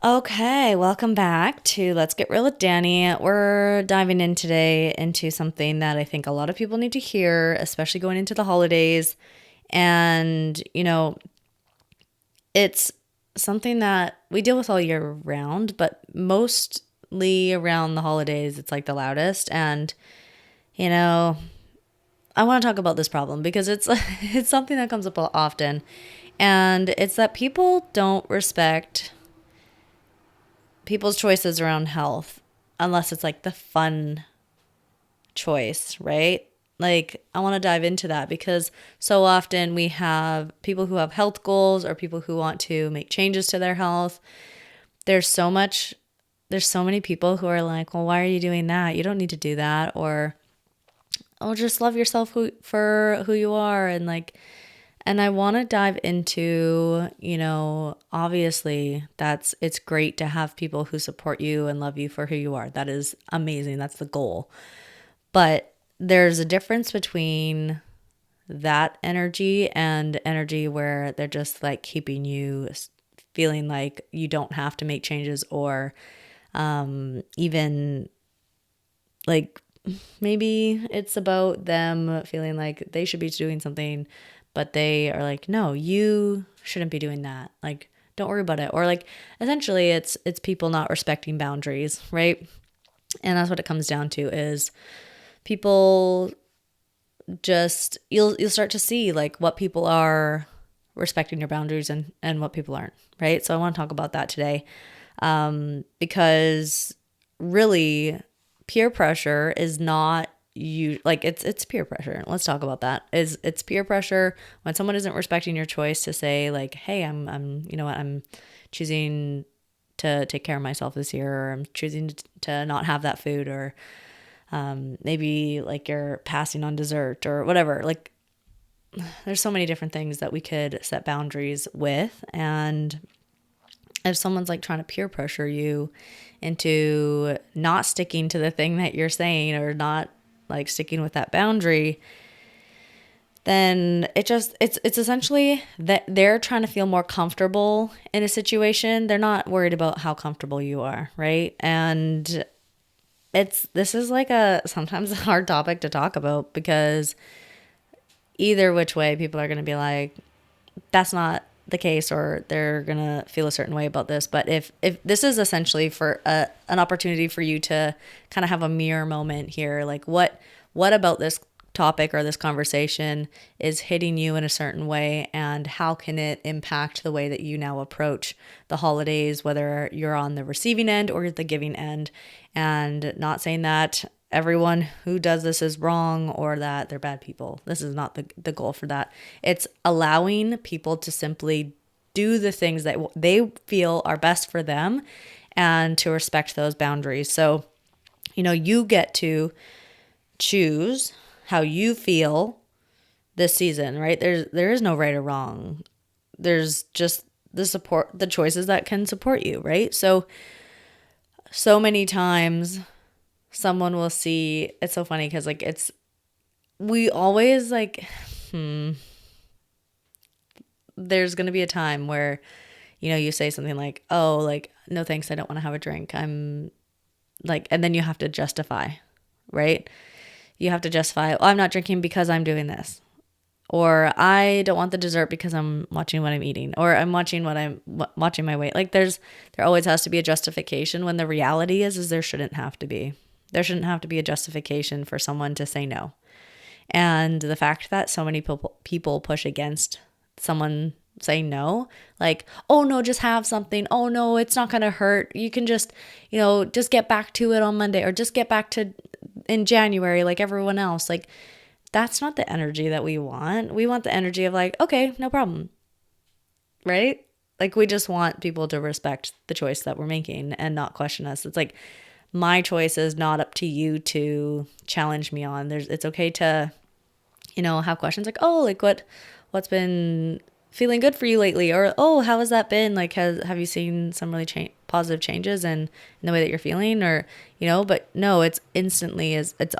Okay, welcome back to Let's Get Real with Danny. We're diving in today into something that I think a lot of people need to hear, especially going into the holidays. And, it's something that we deal with all year round, but mostly around the holidays, it's like the loudest. And, you know, I want to talk about this problem because it's it's something that comes up often. And it's that people don't respect people's choices around health unless it's like the fun choice, right? Like, I want to dive into that because so often we have people who have health goals or people who want to make changes to their health. There's so much, there's so many people who are like, well, why are you doing that? You don't need to do that. Or, oh, just love yourself for who you are. And I want to dive into, obviously it's great to have people who support you and love you for who you are. That is amazing. That's the goal. But there's a difference between that energy and energy where they're just like keeping you feeling like you don't have to make changes or even like maybe it's about them feeling like they should be doing something, but they are like, no, you shouldn't be doing that. Like, don't worry about it. Or like, essentially it's people not respecting boundaries, right? And that's what it comes down to is people just, you'll start to see like what people are respecting your boundaries and what people aren't, right? So I want to talk about that today because really peer pressure is not you like it's peer pressure. Let's talk about that. It's peer pressure when someone isn't respecting your choice to say like, hey, I'm you know what, I'm choosing to take care of myself this year, or I'm choosing to not have that food, or maybe like you're passing on dessert or whatever. Like, there's so many different things that we could set boundaries with. And if someone's like trying to peer pressure you into not sticking to the thing that you're saying or not like sticking with that boundary, then it's essentially that they're trying to feel more comfortable in a situation. They're not worried about how comfortable you are, right? And this is like sometimes a hard topic to talk about because either which way people are going to be like, that's not the case, or they're going to feel a certain way about this. But if this is essentially for an opportunity for you to kind of have a mirror moment here, like what about this topic or this conversation is hitting you in a certain way, and how can it impact the way that you now approach the holidays, whether you're on the receiving end or the giving end. And not saying that everyone who does this is wrong or that they're bad people. This is not the goal for that. It's allowing people to simply do the things that they feel are best for them and to respect those boundaries. So, you get to choose how you feel this season, right? There is no right or wrong. There's just the choices that can support you, right? So many times someone will see, it's so funny because like we always like, there's going to be a time where, you say something like, oh, like, no, thanks, I don't want to have a drink. I'm like, and then you have to justify, right? You have to justify, oh, I'm not drinking because I'm doing this. Or I don't want the dessert because I'm watching what I'm eating, or I'm watching watching my weight. Like there always has to be a justification, when the reality is there shouldn't have to be. There shouldn't have to be a justification for someone to say no. And the fact that so many people push against someone saying no, like, oh no, just have something. Oh no, it's not going to hurt. You can just, just get back to it on Monday, or just get back to in January like everyone else. Like, that's not the energy that we want. We want the energy of like, okay, no problem. Right? Like, we just want people to respect the choice that we're making and not question us. It's like, my choice is not up to you to challenge me on. It's okay to, have questions like, oh, like what's been feeling good for you lately? Or, oh, how has that been? Like, have you seen some really positive changes in the way that you're feeling? Or, but no, it's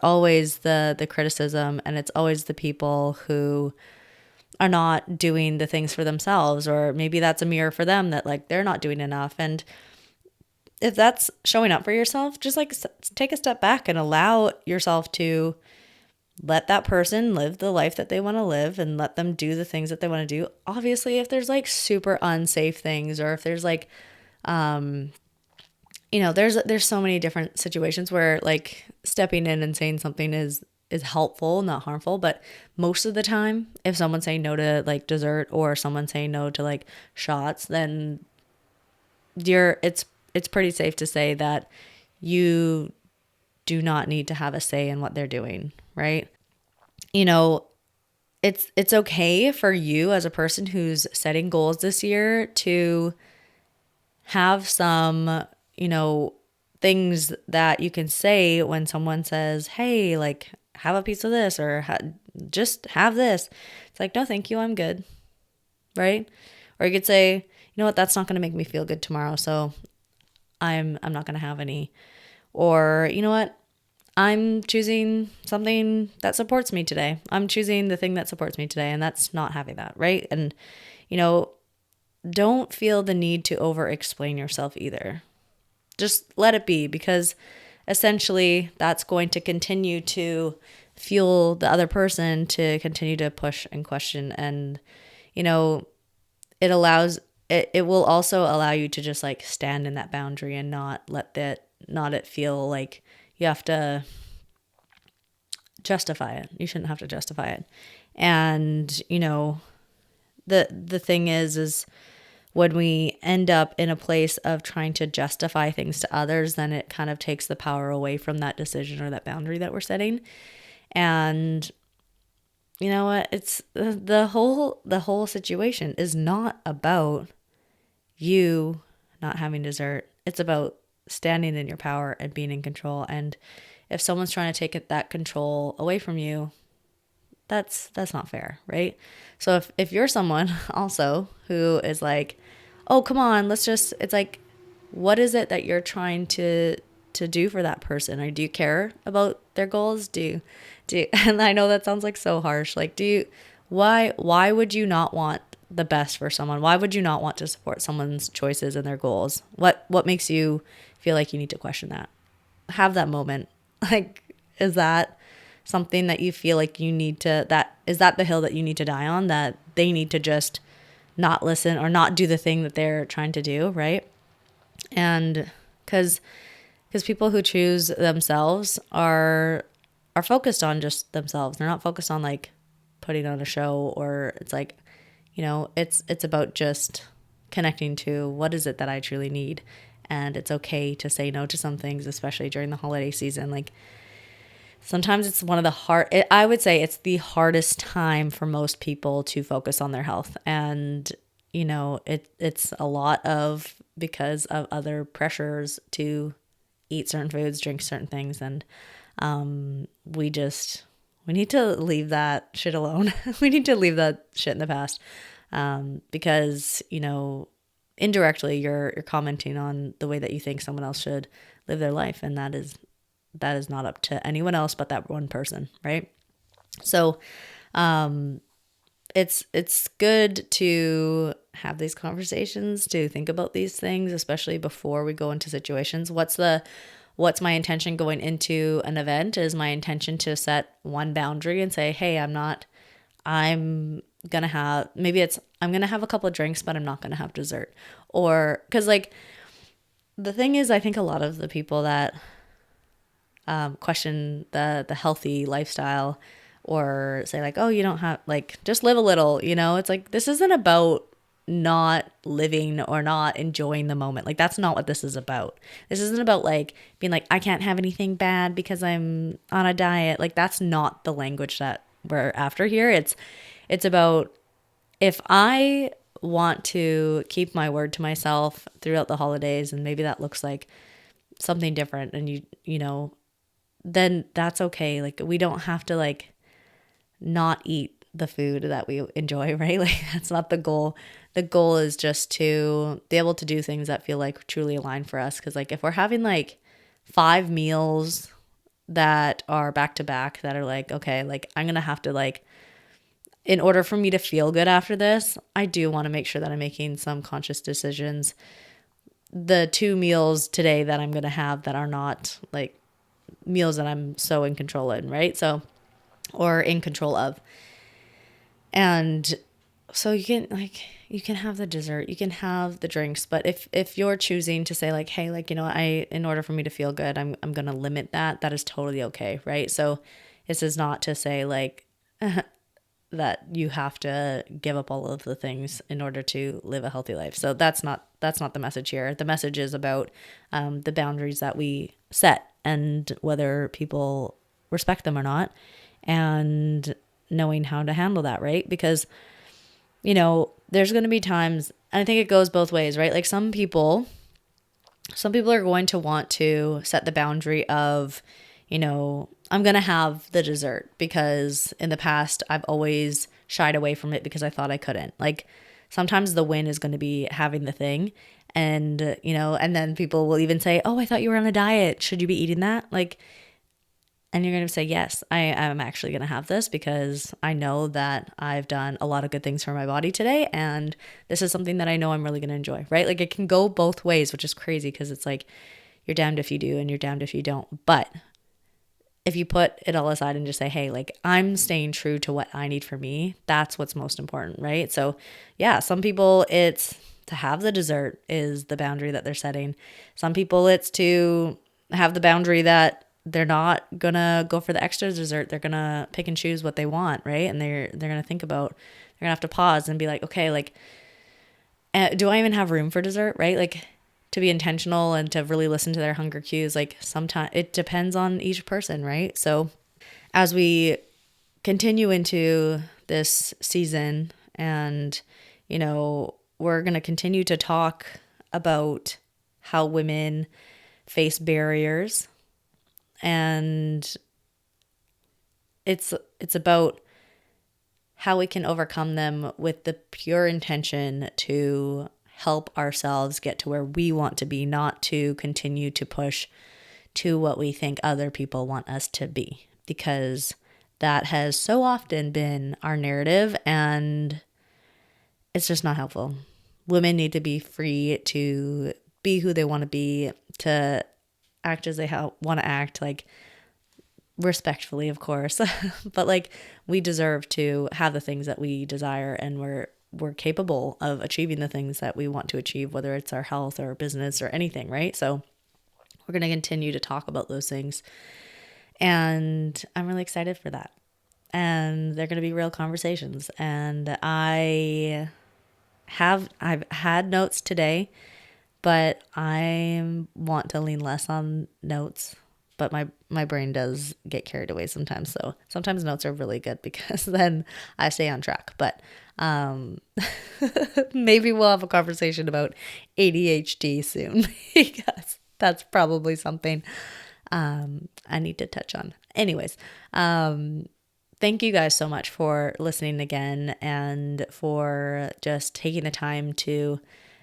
always the criticism, and it's always the people who are not doing the things for themselves, or maybe that's a mirror for them that like they're not doing enough. And if that's showing up for yourself, just like take a step back and allow yourself to let that person live the life that they want to live and let them do the things that they want to do. Obviously, if there's like super unsafe things, or if there's like, there's so many different situations where like stepping in and saying something is helpful, not harmful. But most of the time, if someone's saying no to like dessert, or someone's saying no to like shots, then it's pretty safe to say that you do not need to have a say in what they're doing, right? You know, it's okay for you as a person who's setting goals this year to have some, things that you can say when someone says, "Hey, like have a piece of this," or just have this. It's like, "No, thank you. I'm good." Right? Or you could say, "You know what? That's not going to make me feel good tomorrow, so I'm not going to have any." Or, "You know what? I'm choosing something that supports me today. I'm choosing the thing that supports me today, and that's not having that," right? And, you know, don't feel the need to over explain yourself either. Just let it be, because essentially that's going to continue to fuel the other person to continue to push and question. And, you know, it will also allow you to just like stand in that boundary and not it feel like you have to justify it. You shouldn't have to justify it. And, the thing is when we end up in a place of trying to justify things to others, then it kind of takes the power away from that decision or that boundary that we're setting. And you know what? It's the whole situation is not about you not having dessert. It's about standing in your power and being in control. And if someone's trying to take that control away from you, that's not fair, right? So if you're someone also who is like, "Oh, come on, it's like, what is it that you're trying to do for that person? Or do you care about their goals? And I know that sounds like so harsh. Like, why would you not want the best for someone? Why would you not want to support someone's choices and their goals? What makes you feel like you need to question that? Have that moment. Like, is that something that you feel like you need to, is that the hill that you need to die on, that they need to just not listen or not do the thing that they're trying to do, right? And because people who choose themselves are focused on just themselves. They're not focused on like putting on a show, or it's like, it's about just connecting to what is it that I truly need. And it's okay to say no to some things, especially during the holiday season. Like, sometimes it's I would say it's the hardest time for most people to focus on their health. And, it's a lot of because of other pressures to eat certain foods, drink certain things. And we need to leave that shit alone. We need to leave that shit in the past. Because, indirectly you're commenting on the way that you think someone else should live their life. And that is not up to anyone else but that one person, right? So it's good to have these conversations, to think about these things, especially before we go into situations. What's my intention going into an event? Is my intention to set one boundary and say, "Hey, I'm gonna have, I'm gonna have a couple of drinks, but I'm not gonna have dessert." Or, because like, the thing is, I think a lot of the people that question the healthy lifestyle, or say like, "Oh, you don't have, like, just live a little," it's like, this isn't about not living or not enjoying the moment. Like, that's not what this is about. This isn't about like being like, "I can't have anything bad because I'm on a diet." Like, that's not the language that we're after here. It's about, if I want to keep my word to myself throughout the holidays, and maybe that looks like something different, and then that's okay. Like, we don't have to like not eat the food that we enjoy, right? Like, that's not the goal. The goal is just to be able to do things that feel like truly aligned for us. Because like, if we're having like 5 meals that are back to back, that are like, okay, like, I'm gonna have to like, in order for me to feel good after this, I do want to make sure that I'm making some conscious decisions the 2 meals today that I'm going to have that are not like meals that I'm so in control in, right? So, or in control of. And so you can have the dessert, you can have the drinks, but if you're choosing to say like, hey, like, in order for me to feel good, I'm going to limit that, that is totally okay, right? So this is not to say like that you have to give up all of the things in order to live a healthy life. So that's not the message here. The message is about the boundaries that we set and whether people respect them or not, and knowing how to handle that, right? Because there's going to be times, and I think it goes both ways, right? Like some people are going to want to set the boundary of, I'm going to have the dessert because in the past I've always shied away from it because I thought I couldn't. Like sometimes the win is going to be having the thing. And, and then people will even say, oh, I thought you were on a diet. Should you be eating that? Like, and you're going to say, yes, I am actually going to have this because I know that I've done a lot of good things for my body today. And this is something that I know I'm really going to enjoy, right? Like it can go both ways, which is crazy because it's like you're damned if you do and you're damned if you don't. But if you put it all aside and just say, hey, like I'm staying true to what I need for me, that's what's most important, right? So yeah, some people it's to have the dessert is the boundary that they're setting. Some people it's to have the boundary that they're not gonna go for the extra dessert. They're gonna pick and choose what they want, right? And they're gonna think about, they're gonna have to pause and be like, okay, like, do I even have room for dessert, right? Like to be intentional and to really listen to their hunger cues. Like sometimes it depends on each person, right? So as we continue into this season, and we're gonna continue to talk about how women face barriers. And it's about how we can overcome them with the pure intention to help ourselves get to where we want to be, not to continue to push to what we think other people want us to be, because that has so often been our narrative and it's just not helpful. Women need to be free to be who they want to be, to act as they want to act, like respectfully, of course, but like we deserve to have the things that we desire, and we're capable of achieving the things that we want to achieve, whether it's our health or business or anything, right? So we're going to continue to talk about those things, and I'm really excited for that. And they're going to be real conversations, and I've had notes today, but I want to lean less on notes. But my brain does get carried away sometimes. So sometimes notes are really good because then I stay on track. But maybe we'll have a conversation about ADHD soon because that's probably something I need to touch on. Anyways, thank you guys so much for listening again and for just taking the time to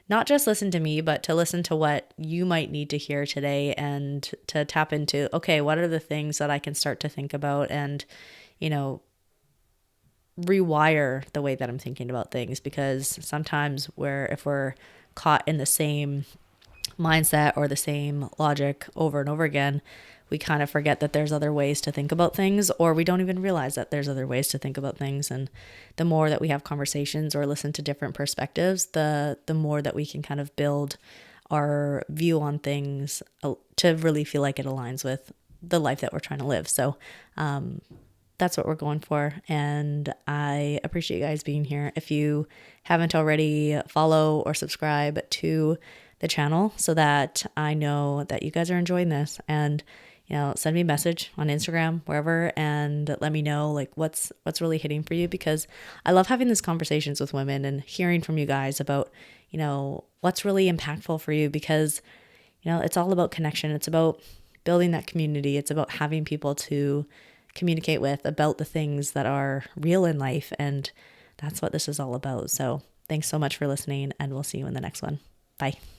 not just listen to me, but to listen to what you might need to hear today, and to tap into, okay, what are the things that I can start to think about and, rewire the way that I'm thinking about things. Because sometimes if we're caught in the same mindset or the same logic over and over again, we kind of forget that there's other ways to think about things, or we don't even realize that there's other ways to think about things. And the more that we have conversations or listen to different perspectives, the more that we can kind of build our view on things to really feel like it aligns with the life that we're trying to live. So that's what we're going for. And I appreciate you guys being here. If you haven't already, follow or subscribe to the channel so that I know that you guys are enjoying this. And send me a message on Instagram, wherever, and let me know like what's really hitting for you, because I love having these conversations with women and hearing from you guys about, what's really impactful for you, because, it's all about connection. It's about building that community. It's about having people to communicate with about the things that are real in life. And that's what this is all about. So thanks so much for listening, and we'll see you in the next one. Bye.